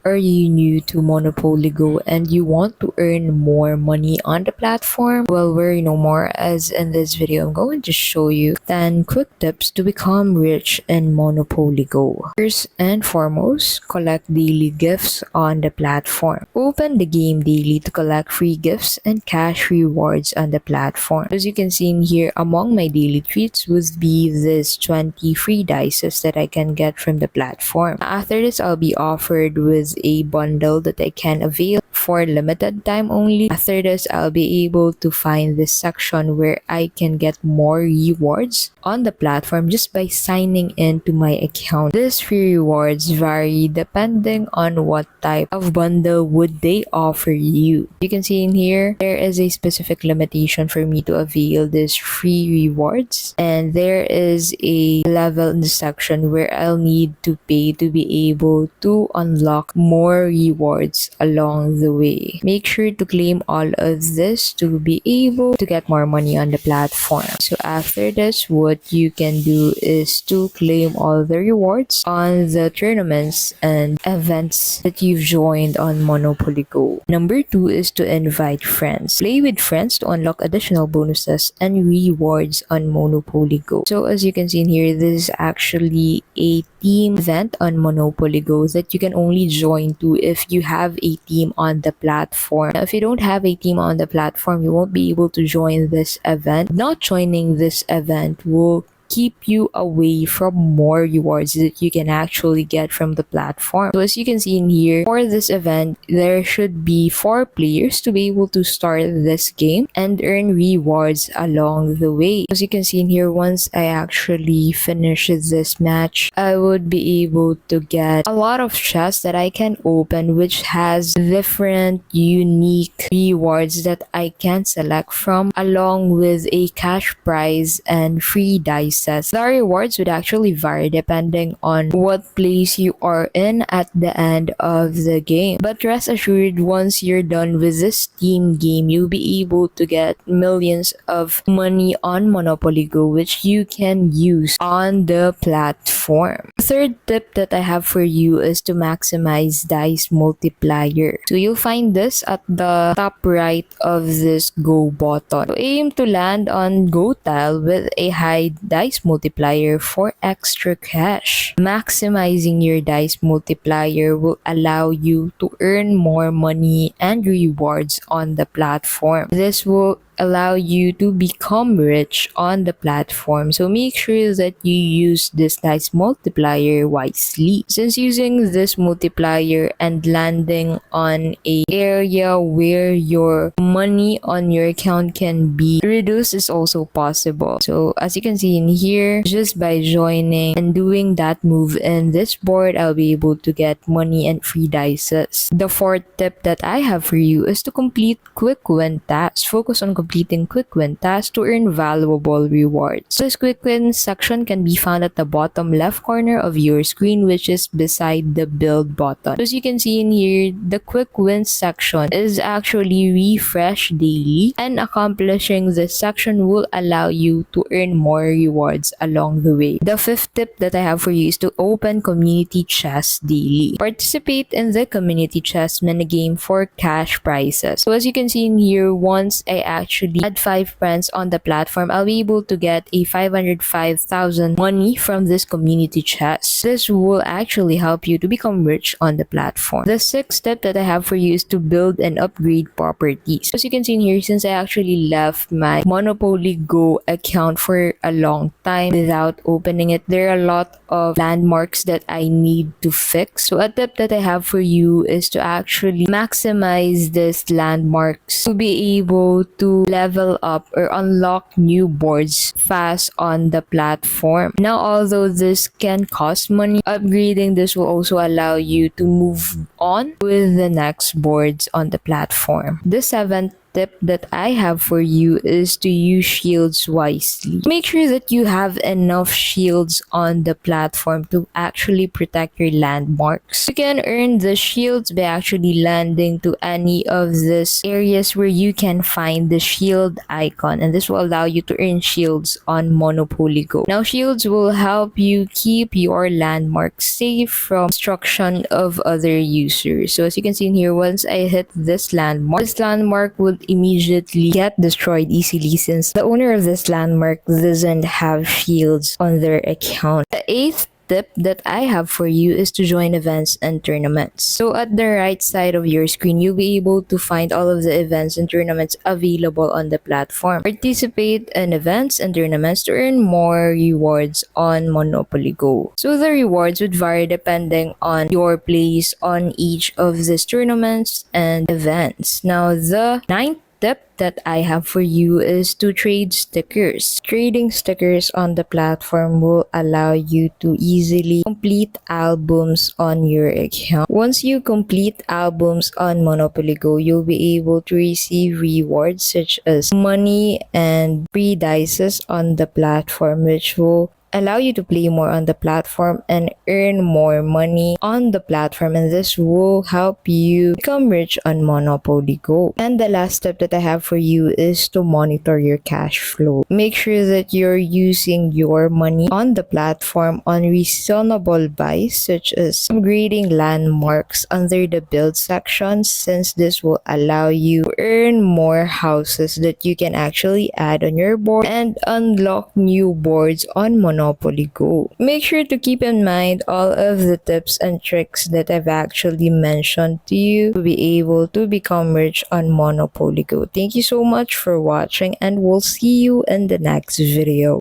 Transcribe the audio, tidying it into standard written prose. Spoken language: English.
Are you new to Monopoly Go and you want to earn more money on the platform? Well, worry no more, as in this video I'm going to show you 10 quick tips to become rich in Monopoly Go. First and foremost, collect daily gifts on the platform. Open the game daily to collect free gifts and cash rewards on the platform. As you can see in here, among my daily treats would be this 20 free dices that I can get from the platform. After this, I'll be offered with a bundle that I can avail for limited time only. After this, I'll be able to find this section where I can get more rewards on the platform just by signing in to my account. These free rewards vary depending on what type of bundle would they offer you. You can see in here, there is a specific limitation for me to avail these free rewards, and there is a level in the section where I'll need to pay to be able to unlock more rewards along the way. Make sure to claim all of this to be able to get more money on the platform. So after this, what you can do is to claim all the rewards on the tournaments and events that you've joined on Monopoly Go. Number 2 is to invite friends. Play with friends to unlock additional bonuses and rewards on Monopoly Go. So as you can see in here, this is actually a team event on Monopoly Go that you can only join to if you have a team on the platform. Now, if you don't have a team on the platform, you won't be able to join this event. Not joining this event will keep you away from more rewards that you can actually get from the platform. So as you can see in here, for this event, there should be 4 players to be able to start this game and earn rewards along the way. As you can see in here, once I actually finish this match, I would be able to get a lot of chests that I can open, which has different unique rewards that I can select from, along with a cash prize and free dice. The rewards would actually vary depending on what place you are in at the end of the game. But rest assured, once you're done with this team game, you'll be able to get millions of money on Monopoly Go, which you can use on the platform. Third tip that I have for you is to maximize dice multiplier. So you'll find this at the top right of this Go button. So aim to land on Go tile with a high dice multiplier for extra cash. Maximizing your dice multiplier will allow you to earn more money and rewards on the platform. This will allow you to become rich on the platform. So make sure that you use this dice multiplier wisely. Since using this multiplier and landing on a area where your money on your account can be reduced is also possible. So as you can see in here, just by joining and doing that move in this board, I'll be able to get money and free dices. The fourth tip that I have for you is to complete quick win tasks. Focus on completing quick win tasks to earn valuable rewards. This quick win section can be found at the bottom left corner of your screen, which is beside the build button. So as you can see in here, the quick win section is actually refreshed daily, and accomplishing this section will allow you to earn more rewards along the way. The fifth tip that I have for you is to open community chests daily. Participate in the community chest minigame for cash prizes. So as you can see in here, once I actually add 5 friends on the platform, I'll be able to get a 505,000 money from this community chest. This will actually help you to become rich on the platform. The sixth tip that I have for you is to build and upgrade properties. As you can see in here, since I actually left my Monopoly Go account for a long time without opening it, there are a lot of landmarks that I need to fix. So a tip that I have for you is to actually maximize these landmarks to be able to level up or unlock new boards fast on the platform. Now, although this can cost money, upgrading this will also allow you to move on with the next boards on the platform. The seventh tip that I have for you is to use shields wisely. Make sure that you have enough shields on the platform to actually protect your landmarks. You can earn the shields by actually landing to any of these areas where you can find the shield icon, and this will allow you to earn shields on Monopoly Go. Now, shields will help you keep your landmarks safe from destruction of other users. So as you can see in here, once I hit this landmark would immediately get destroyed easily since the owner of this landmark doesn't have shields on their account. The eighth tip that I have for you is to join events and tournaments. So at the right side of your screen, you'll be able to find all of the events and tournaments available on the platform. Participate in events and tournaments to earn more rewards on Monopoly Go. So the rewards would vary depending on your place on each of these tournaments and events. Now, the ninth tip that I have for you is to trade stickers. Trading stickers on the platform will allow you to easily complete albums on your account. Once you complete albums on Monopoly Go, you'll be able to receive rewards such as money and free dices on the platform, which will allow you to play more on the platform and earn more money on the platform, and this will help you become rich on Monopoly Go. And the last step that I have for you is to monitor your cash flow. Make sure that you're using your money on the platform on reasonable buys such as upgrading landmarks under the build section, since this will allow you to earn more houses that you can actually add on your board and unlock new boards on Monopoly Go. Make sure to keep in mind all of the tips and tricks that I've actually mentioned to you to be able to become rich on Monopoly Go. Thank you so much for watching, and we'll see you in the next video.